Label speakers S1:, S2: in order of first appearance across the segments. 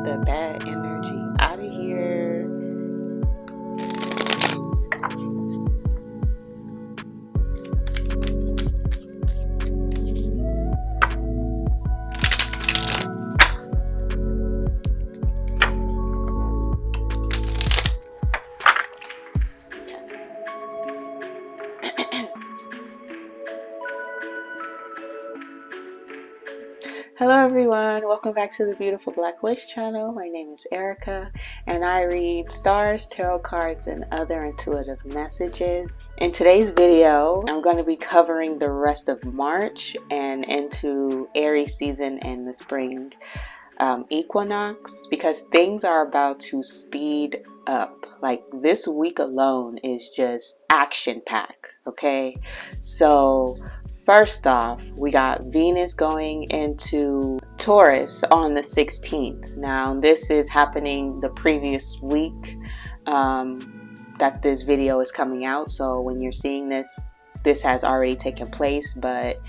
S1: the bad energy out of here. Hello everyone, welcome back to the Beautiful Black Witch channel. My name is Aericka and I read stars, tarot cards, and other intuitive messages. In today's video, I'm going to be covering the rest of March and into Aries season and the spring equinox, because things are about to speed up. Like this week alone is just action packed, okay? So first off, we got Venus going into Taurus on the 16th. Now, this is happening the previous week that this video is coming out. So when you're seeing this, this has already taken place, but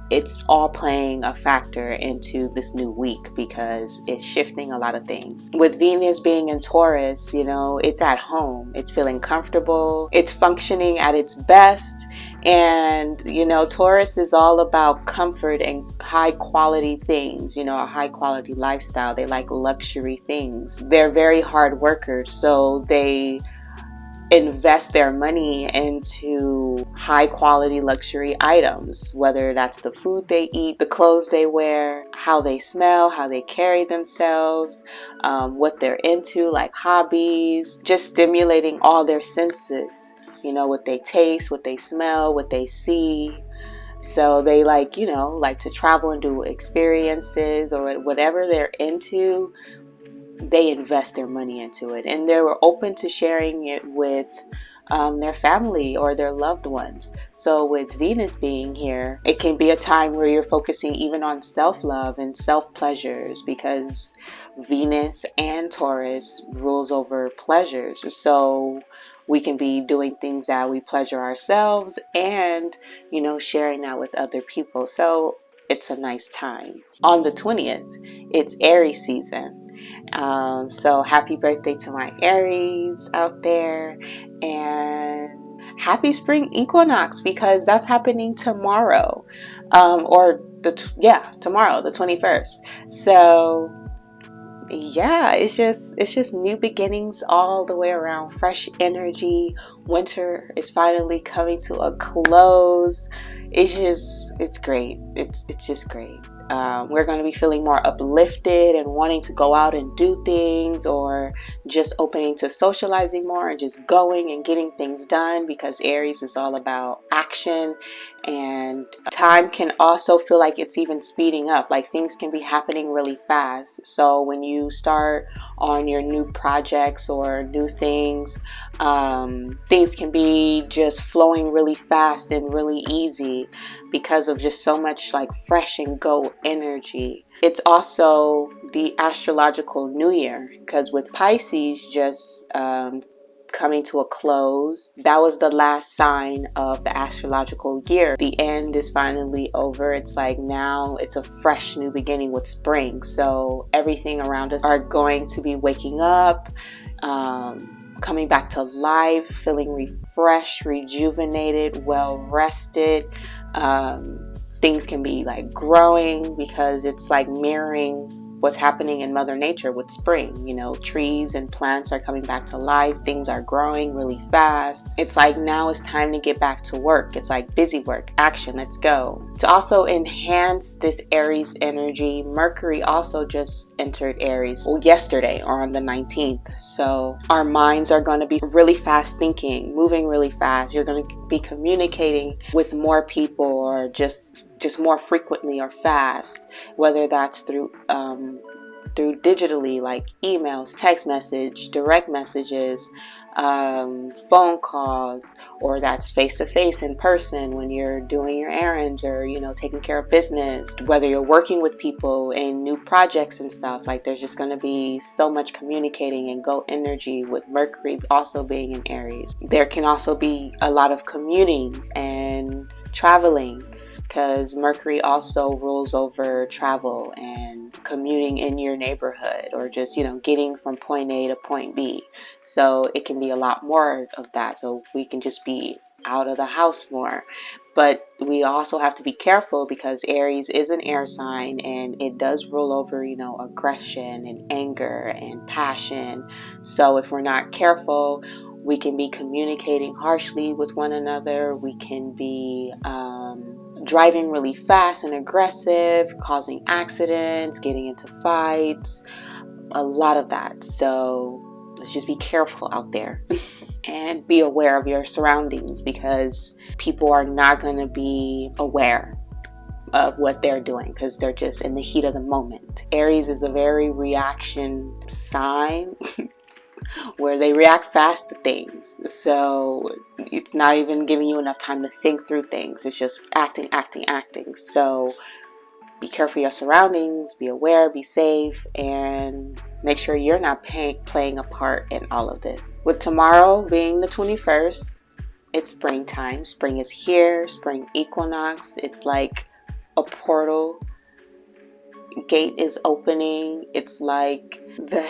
S1: it's all playing a factor into this new week because it's shifting a lot of things. With Venus being in Taurus, you know, it's at home. It's feeling comfortable. It's functioning at its best. And, you know, Taurus is all about comfort and high quality things, you know, a high quality lifestyle. They like luxury things. They're very hard workers, so they invest their money into high quality luxury items, whether that's the food they eat, the clothes they wear, how they smell, how they carry themselves, what they're into, like hobbies, just stimulating all their senses, you know, what they taste, what they smell, what they see. So they like, you know, like to travel and do experiences or whatever they're into. They invest their money into it, and they were open to sharing it with their family or their loved ones. So with Venus being here, it can be a time where you're focusing even on self-love and self-pleasures, because Venus and Taurus rules over pleasures. So we can be doing things that we pleasure ourselves and, you know, sharing that with other people. So it's a nice time. On the 20th, it's Aries season. So happy birthday to my Aries out there, and happy spring equinox, because that's happening tomorrow, tomorrow, the 21st. So yeah, it's just new beginnings all the way around, fresh energy. Winter is finally coming to a close. It's great. It's just great. We're going to be feeling more uplifted and wanting to go out and do things, or just opening to socializing more and just going and getting things done, because Aries is all about action. And time can also feel like it's even speeding up, like things can be happening really fast. So when you start on your new projects or new things, things can be just flowing really fast and really easy because of just so much like fresh and go energy. It's also the astrological new year, because with Pisces just coming to a close, that was the last sign of the astrological year. The end is finally over. It's like now it's a fresh new beginning with spring. So everything around us are going to be waking up, coming back to life, feeling refreshed, rejuvenated, well rested. Things can be like growing, because it's like mirroring what's happening in Mother Nature with spring. You know, trees and plants are coming back to life. Things are growing really fast. It's like now it's time to get back to work. It's like busy work, action, let's go. To also enhance this Aries energy, Mercury also just entered Aries yesterday, or on the 19th. So our minds are going to be really fast thinking, moving really fast. You're going to be communicating with more people, or just more frequently or fast, whether that's through digitally, like emails, text message, direct messages, phone calls, or that's face to face in person when you're doing your errands, or, you know, taking care of business, whether you're working with people in new projects and stuff. Like there's just going to be so much communicating and go energy with Mercury also being in Aries. There can also be a lot of commuting and traveling. because Mercury also rules over travel and commuting in your neighborhood, or just, you know, getting from point A to point B. So it can be a lot more of that. So we can just be out of the house more. But we also have to be careful because Aries is an air sign, and it does rule over, you know, aggression and anger and passion. So if we're not careful, we can be communicating harshly with one another. We can be driving really fast and aggressive, causing accidents, getting into fights, a lot of that. So let's just be careful out there. And be aware of your surroundings, because people are not going to be aware of what they're doing because they're just in the heat of the moment. Aries is a very reaction sign where they react fast to things. So it's not even giving you enough time to think through things. It's just acting. So be careful of your surroundings, be aware, be safe, and make sure you're not playing a part in all of this. With tomorrow being the 21st, it's springtime. Spring is here, spring equinox. It's like a portal. Gate is opening. It's like the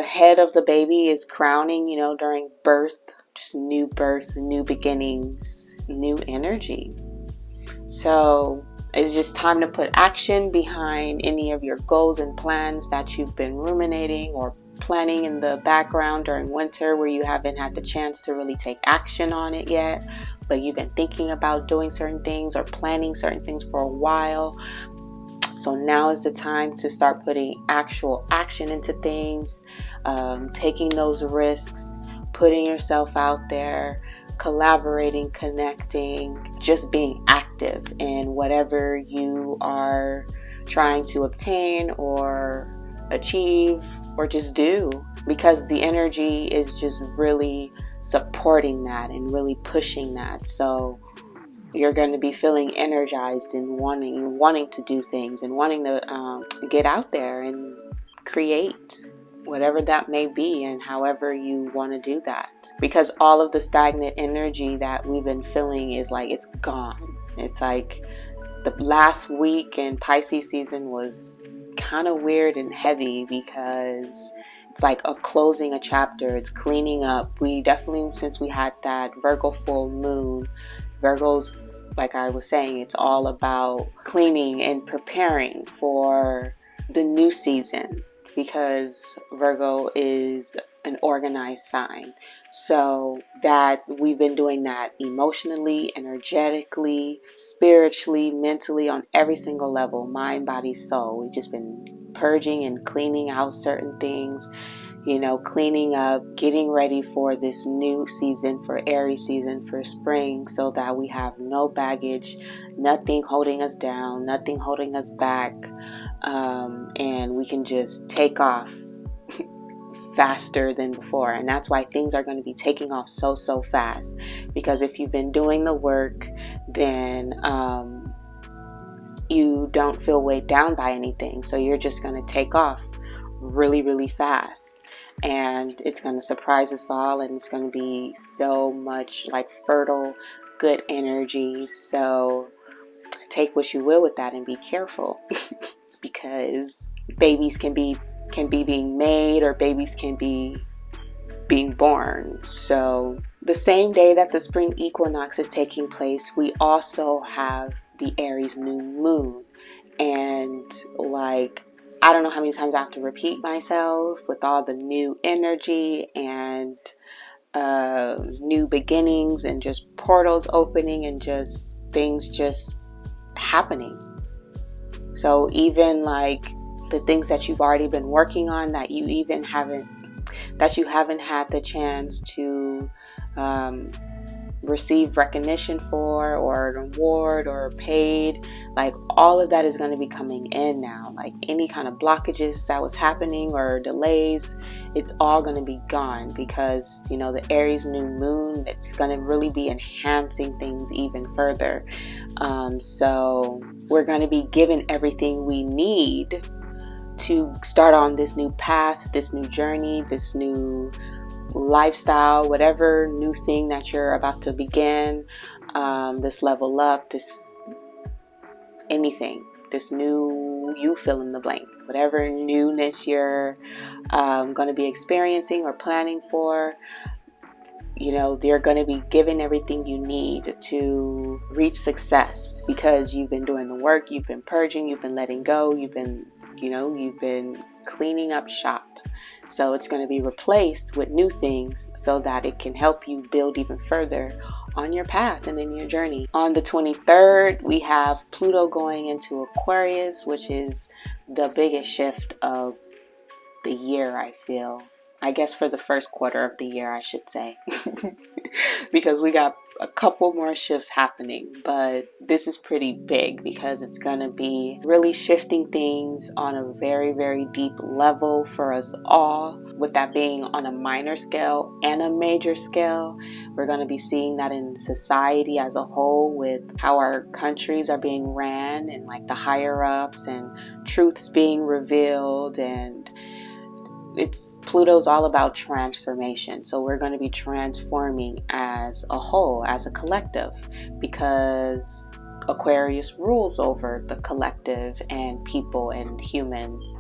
S1: head of the baby is crowning, you know, during birth. Just new birth, new beginnings, new energy. So it's just time to put action behind any of your goals and plans that you've been ruminating or planning in the background during winter, where you haven't had the chance to really take action on it yet, but you've been thinking about doing certain things or planning certain things for a while. So now is the time to start putting actual action into things, taking those risks, putting yourself out there, collaborating, connecting, just being active in whatever you are trying to obtain or achieve or just do, because the energy is just really supporting that and really pushing that. So you're going to be feeling energized and wanting to do things and wanting to get out there and create, whatever that may be and however you want to do that. Because all of the stagnant energy that we've been feeling is like it's gone. It's like the last week in Pisces season was kind of weird and heavy, because it's like closing a chapter. It's cleaning up. We definitely, since we had that Virgo full moon, Virgo's, like I was saying, it's all about cleaning and preparing for the new season, because Virgo is an organized sign. So that we've been doing that emotionally, energetically, spiritually, mentally, on every single level, mind, body, soul. We've just been purging and cleaning out certain things, you know, cleaning up, getting ready for this new season, for Aries season, for spring, so that we have no baggage, nothing holding us down, nothing holding us back, and we can just take off faster than before. And that's why things are going to be taking off so fast, because if you've been doing the work, then you don't feel weighed down by anything. So you're just going to take off really fast, and it's going to surprise us all, and it's going to be so much like fertile, good energy. So take what you will with that and be careful because babies can be being made, or babies can be being born. So the same day that the spring equinox is taking place, we also have the Aries new moon. And like, I don't know how many times I have to repeat myself with all the new energy and new beginnings and just portals opening and just things just happening. So even like the things that you've already been working on that you haven't had the chance to receive recognition for, or an award, or paid, like all of that is going to be coming in now. Like any kind of blockages that was happening or delays, it's all going to be gone, because you know the Aries new moon, it's going to really be enhancing things even further. So we're going to be given everything we need to start on this new path, this new journey, this new lifestyle, whatever new thing that you're about to begin, this level up, this anything. This new, you fill in the blank, whatever newness you're going to be experiencing or planning for. You're going to be given everything you need to reach success, because you've been doing the work, you've been purging, you've been letting go, you've been cleaning up shop. So it's going to be replaced with new things so that it can help you build even further on your path and in your journey. On the 23rd, we have Pluto going into Aquarius, which is the biggest shift of the year, I feel. I guess for the first quarter of the year, I should say. Because we got a couple more shifts happening, but this is pretty big because it's going to be really shifting things on a very, very deep level for us all, with that being on a minor scale and a major scale. We're going to be seeing that in society as a whole, with how our countries are being ran and like the higher ups and truths being revealed. And Pluto's all about transformation. So we're going to be transforming as a whole, as a collective, because Aquarius rules over the collective and people and humans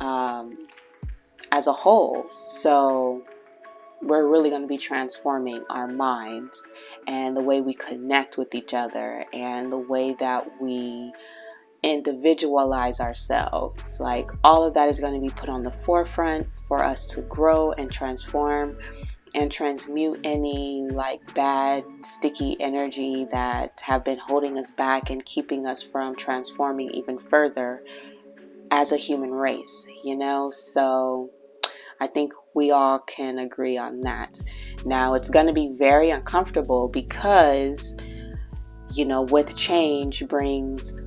S1: as a whole. So we're really going to be transforming our minds and the way we connect with each other and the way that we individualize ourselves. Like, all of that is going to be put on the forefront for us to grow and transform and transmute any like bad sticky energy that have been holding us back and keeping us from transforming even further as a human race, so I think we all can agree on that. Now, it's going to be very uncomfortable because with change brings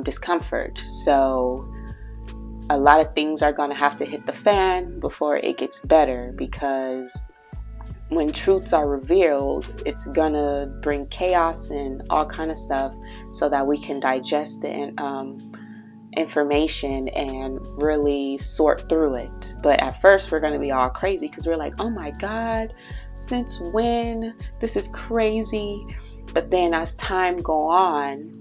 S1: discomfort. So a lot of things are going to have to hit the fan before it gets better, because when truths are revealed, it's going to bring chaos and all kind of stuff so that we can digest the information and really sort through it. But at first we're going to be all crazy because we're like, oh my God, since when? This is crazy. But then as time go on,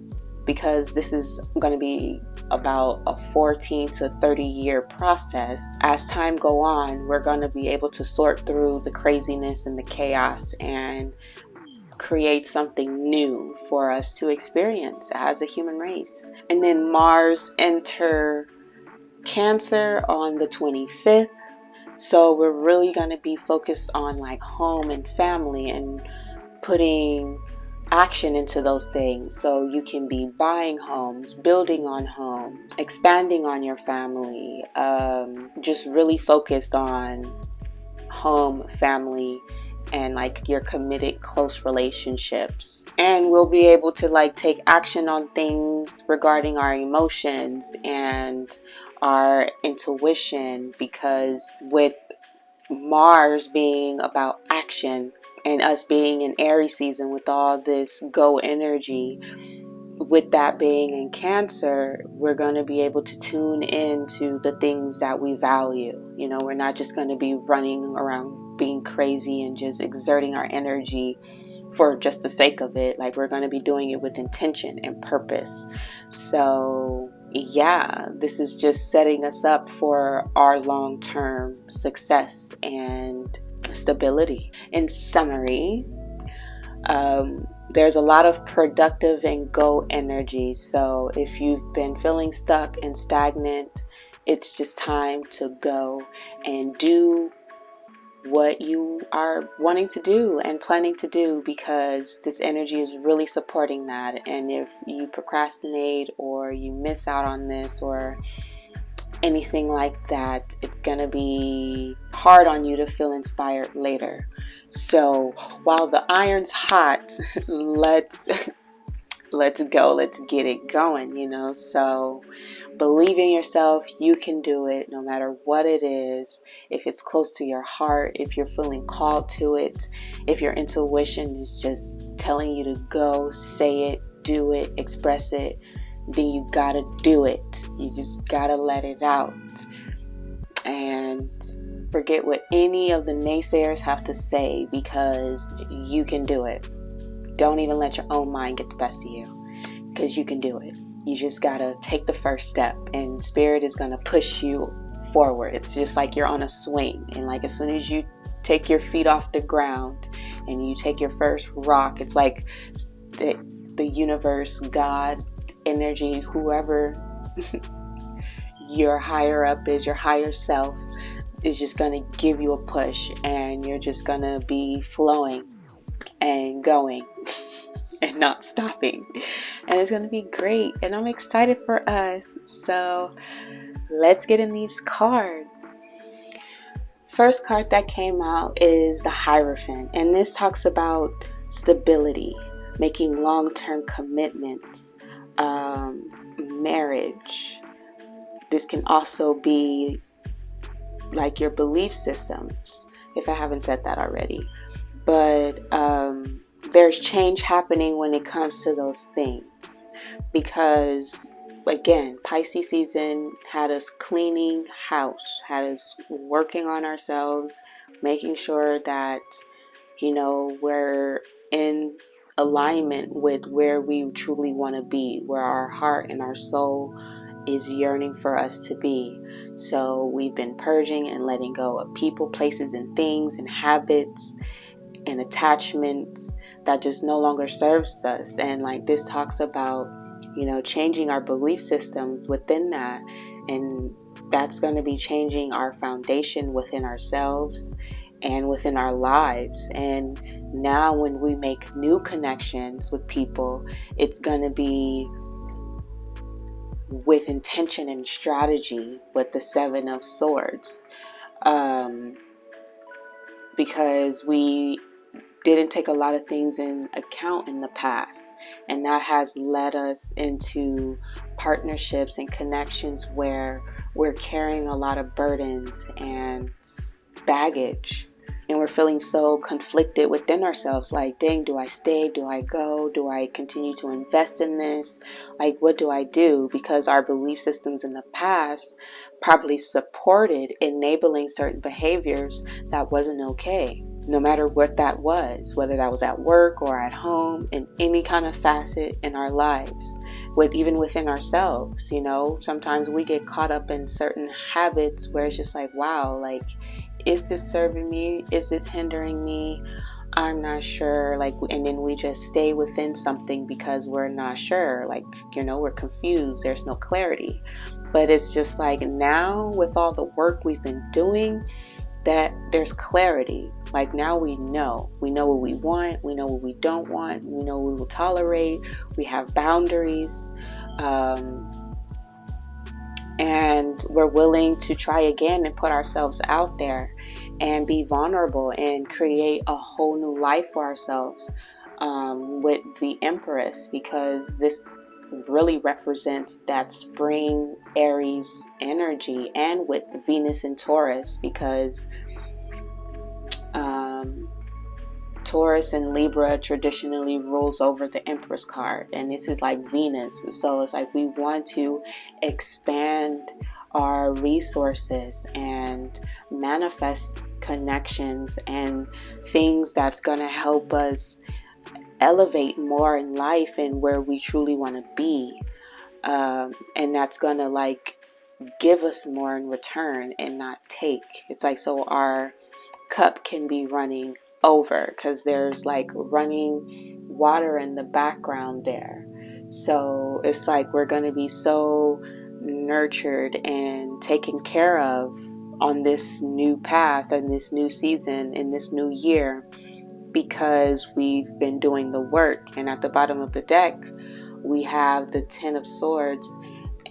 S1: because this is going to be about a 14 to 30 year process, as time go on, we're going to be able to sort through the craziness and the chaos and create something new for us to experience as a human race. And then Mars enter Cancer on the 25th. So we're really going to be focused on like home and family and putting action into those things. So you can be buying homes, building on homes, expanding on your family, just really focused on home, family, and like your committed close relationships. And we'll be able to like take action on things regarding our emotions and our intuition, because with Mars being about action and us being in Aries season with all this go energy, with that being in Cancer, we're going to be able to tune into the things that we value. We're not just going to be running around being crazy and just exerting our energy for just the sake of it. Like, we're going to be doing it with intention and purpose. So yeah, this is just setting us up for our long-term success and stability. In summary, there's a lot of productive and go energy. So if you've been feeling stuck and stagnant, it's just time to go and do what you are wanting to do and planning to do, because this energy is really supporting that. And if you procrastinate or you miss out on this or anything like that, it's gonna be hard on you to feel inspired later. So while the iron's hot, let's go, let's get it going, so believe in yourself. You can do it no matter what it is. If it's close to your heart, if you're feeling called to it, if your intuition is just telling you to go, say it, do it, express it, then you gotta do it. You just gotta let it out and forget what any of the naysayers have to say, because you can do it. Don't even let your own mind get the best of you, because you can do it. You just gotta take the first step, and Spirit is gonna push you forward. It's just like you're on a swing, and like as soon as you take your feet off the ground and you take your first rock, it's like the universe, God, energy, whoever your higher up is, your higher self, is just gonna give you a push, and you're just gonna be flowing and going and not stopping, and it's gonna be great. And I'm excited for us. So let's get in these cards. First card that came out is the Hierophant, and this talks about stability, making long-term commitments, marriage. This can also be like your belief systems, if I haven't said that already. But there's change happening when it comes to those things, because again, Pisces season had us cleaning house, had us working on ourselves, making sure that, you know, we're in alignment with where we truly want to be, where our heart and our soul is yearning for us to be. So we've been purging and letting go of people, places, and things, and habits and attachments that just no longer serves us. And like this talks about, you know, changing our belief systems within that, and that's going to be changing our foundation within ourselves and within our lives. And now when we make new connections with people, it's going to be with intention and strategy, with the Seven of Swords, because we didn't take a lot of things in account in the past, and that has led us into partnerships and connections where we're carrying a lot of burdens and baggage, and we're feeling so conflicted within ourselves, like, dang, do I stay, do I go, do I continue to invest in this, like, what do I do? Because our belief systems in the past probably supported enabling certain behaviors that wasn't okay, no matter what that was, whether that was at work or at home, in any kind of facet in our lives, even within ourselves. You know, sometimes we get caught up in certain habits where it's just like, wow, like, is this serving me? Is this hindering me? I'm not sure. Like, and then we just stay within something because we're not sure. Like, you know, we're confused. There's no clarity. But it's just like now, with all the work we've been doing, that there's clarity. Like now we know what we want, we know what we don't want, we know what we will tolerate, we have boundaries, and we're willing to try again and put ourselves out there and be vulnerable and create a whole new life for ourselves, with the Empress, because this really represents that spring Aries energy, and with Venus and Taurus, because Taurus and Libra traditionally rules over the Empress card, and this is like Venus. So it's like we want to expand our resources and manifest connections and things that's going to help us elevate more in life and where we truly want to be, and that's going to like give us more in return and not take. It's like, so our cup can be running over, because there's like running water in the background there. So it's like we're going to be so nurtured and taken care of on this new path and this new season in this new year, because we've been doing the work. And at the bottom of the deck we have the Ten of Swords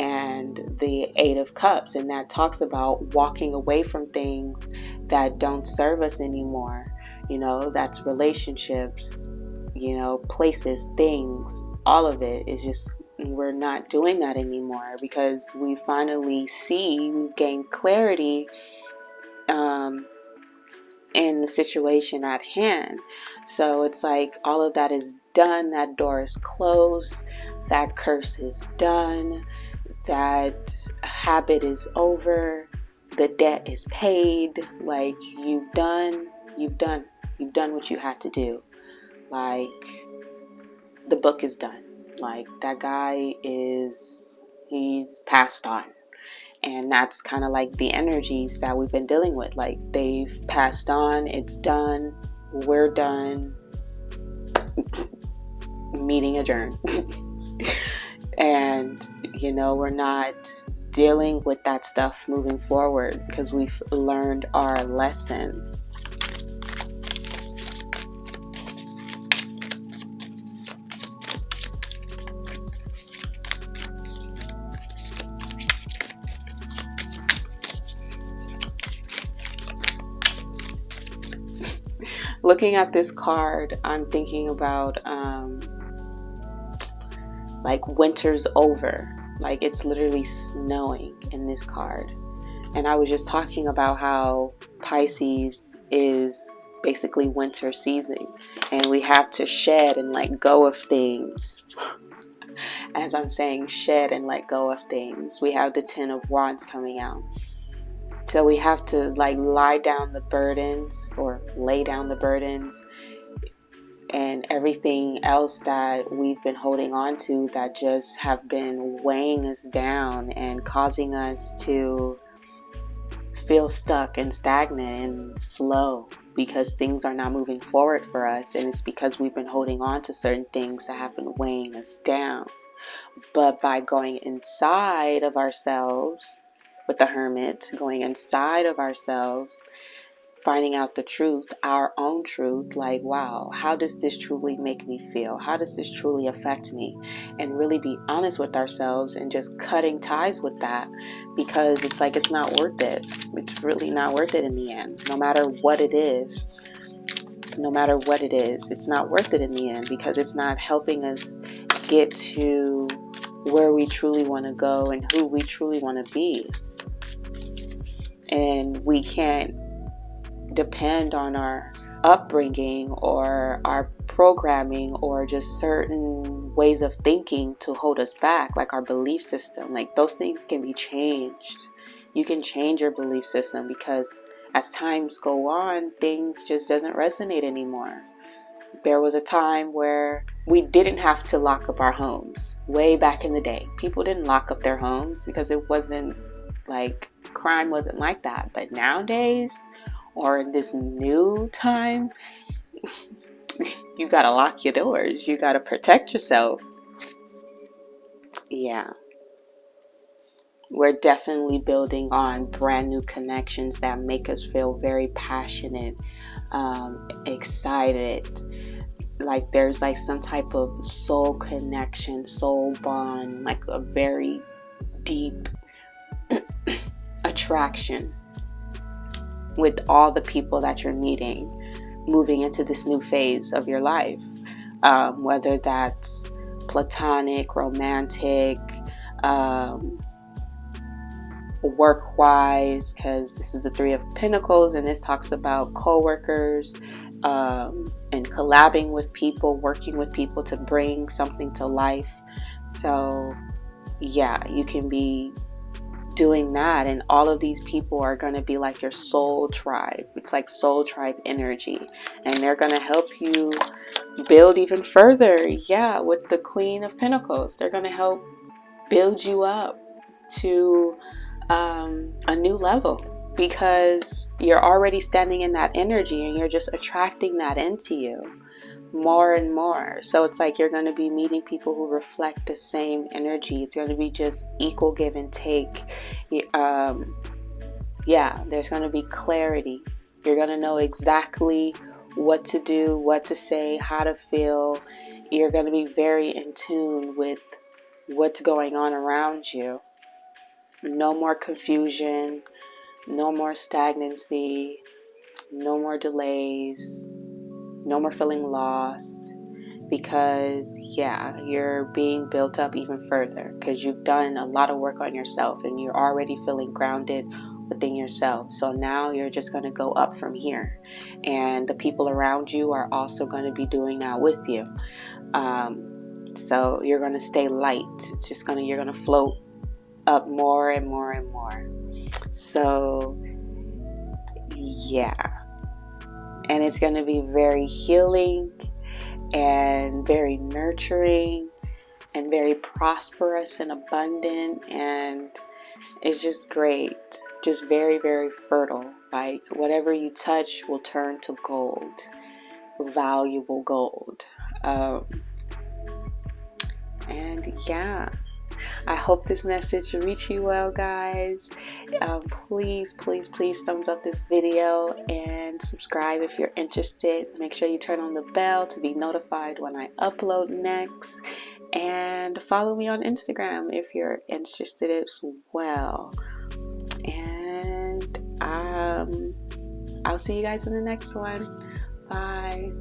S1: and the Eight of Cups, and that talks about walking away from things that don't serve us anymore. You know, that's relationships, you know, places, things, all of it is just, we're not doing that anymore, because we finally see, we've gained clarity in the situation at hand. So it's like all of that is done, that door is closed, that curse is done, that habit is over, the debt is paid. Like you've done what you had to do. Like the book is done. Like, that guy he's passed on. And that's kind of like the energies that we've been dealing with. Like, they've passed on, it's done, we're done, meeting adjourned. And, you know, we're not dealing with that stuff moving forward because we've learned our lesson. Looking at this card, I'm thinking about like winter's over. Like, it's literally snowing in this card. And I was just talking about how Pisces is basically winter season, and we have to shed and let go of things. As I'm saying, shed and let go of things, we have the Ten of Wands coming out. So we have to like lay down the burdens and everything else that we've been holding on to that just have been weighing us down and causing us to feel stuck and stagnant and slow because things are not moving forward for us. And it's because we've been holding on to certain things that have been weighing us down. But by going inside of ourselves, with the Hermit, going inside of ourselves, finding out the truth, our own truth, like, wow, how does this truly make me feel? How does this truly affect me? And really be honest with ourselves and just cutting ties with that, because it's like, it's not worth it. It's really not worth it in the end. No matter what it is, it's not worth it in the end, because it's not helping us get to where we truly want to go and who we truly want to be. And we can't depend on our upbringing or our programming or just certain ways of thinking to hold us back, like our belief system. Like, those things can be changed. You can change your belief system, because as times go on, things just doesn't resonate anymore. There was a time where we didn't have to lock up our homes. Way back in the day, people didn't lock up their homes because it wasn't like, crime wasn't like that. But nowadays, or in this new time, you gotta lock your doors. You gotta protect yourself. Yeah. We're definitely building on brand new connections that make us feel very passionate, excited. Like, there's like some type of soul connection, soul bond, like a very deep attraction with all the people that you're meeting, moving into this new phase of your life, whether that's platonic, romantic, work-wise, because this is the Three of Pentacles, and this talks about co-workers, and collabing with people, working with people to bring something to life. So yeah, you can be doing that, and all of these people are going to be like your soul tribe. It's like soul tribe energy, and they're going to help you build even further. Yeah, with the Queen of Pentacles, they're going to help build you up to a new level, because you're already standing in that energy and you're just attracting that into you more and more. So it's like you're going to be meeting people who reflect the same energy. It's going to be just equal give and take. Yeah, there's going to be clarity. You're going to know exactly what to do, what to say, how to feel. You're going to be very in tune with what's going on around you. No more confusion, no more stagnancy, no more delays, no more feeling lost, because yeah, you're being built up even further because you've done a lot of work on yourself and you're already feeling grounded within yourself. So now you're just going to go up from here, and the people around you are also going to be doing that with you. So you're going to stay light. It's just you're going to float up more and more and more. So yeah, and it's going to be very healing and very nurturing and very prosperous and abundant, and it's just great. Just very, very fertile. Like whatever you touch will turn to gold, valuable gold. And yeah, I hope this message reached you well, guys. Please, please, please thumbs up this video and subscribe if you're interested. Make sure you turn on the bell to be notified when I upload next. And follow me on Instagram if you're interested as well. And I'll see you guys in the next one. Bye.